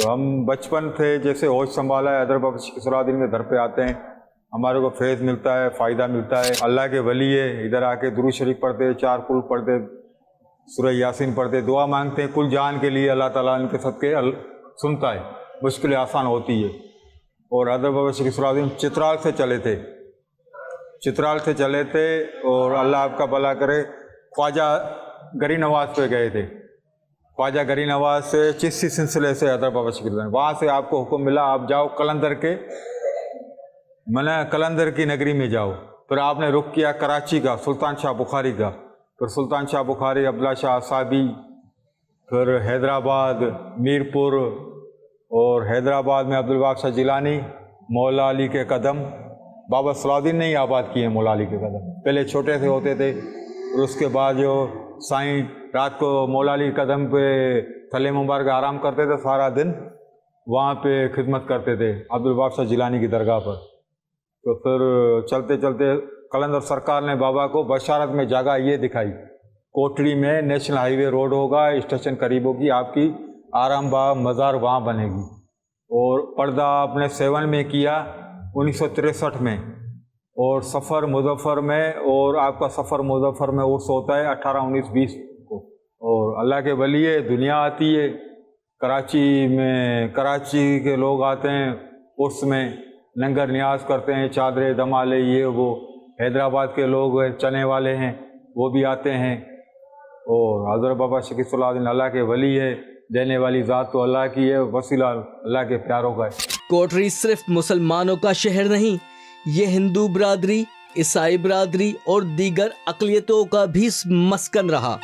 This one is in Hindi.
तो हम बचपन थे जैसे होश संभाला है, हज़रत बाबा शकीसुल्लाह के दर पे आते हैं, हमारे को फैज़ मिलता है, फ़ायदा मिलता है। अल्लाह के वली है, इधर आके दुरूद शरीफ पढ़ते, 4 कुल पढ़ते, सूरह यासीन पढ़ते, दुआ मांगते हैं कुल जान के लिए। अल्लाह ताला इनके सदके सुनता है, मुश्किलें आसान होती है। और हज़रत बाबा शकीसुल्लाह चित्राल से चले थे, चित्राल से चले थे और अल्लाह आपका भला करे ख्वाजा गरी नवाज पे गए थे। ख्वाजा गरी नवाज से चिश्ती सिलसिले से हज़रत बाबा शकीसुल्लाह, वहाँ से आपको हुक्म मिला आप जाओ कलंदर के, मैंने कलंदर की नगरी में जाओ। फिर आपने रुख किया कराची का, सुल्तान शाह बुखारी का, फिर सुल्तान शाह बुखारी, अब्दुल्ला शाह साबी, फिर हैदराबाद, मीरपुर, और हैदराबाद में अब्दुल बाग शाह जिलानी, मौला अली के कदम। बाबा सलाउद्दीन ने ही आबाद किए मौला अली के कदम, पहले छोटे से होते थे, और उसके बाद जो साईं रात को मौला अली के कदम पे थले मुबारक आराम करते थे, सारा दिन वहाँ पे खिदमत करते थे अब्दुल बाग शाह जिलानी की दरगाह पर। तो फिर चलते चलते कलंदर सरकार ने बाबा को बशारत में जगह ये दिखाई, कोटड़ी में नेशनल हाईवे रोड होगा, स्टेशन करीब होगी, आपकी आराम बाग मज़ार वहाँ बनेगी। और पर्दा आपने 7 में किया 1963 में, और सफ़र मुजफ्फर में, और आपका सफ़र मुजफ्फर में उर्स होता है 18, 19, 20 को। और अल्लाह के वली है, दुनिया आती है कराची में, कराची के लोग आते हैं उर्स में, लंगर न्याज करते हैं, चादरे दमाले ये वो। हैदराबाद के लोग चने वाले हैं वो भी आते हैं। और हज़रत बाबा शकीसुल्लाह अल्लाह के वली है, देने वाली ज़ात तो अल्लाह की है, वसीला अल्लाह के प्यारों का है। कोटरी सिर्फ मुसलमानों का शहर नहीं, ये हिंदू बिरादरी, ईसाई बिरादरी और दीगर अक़लियतों का भी मस्कन रहा।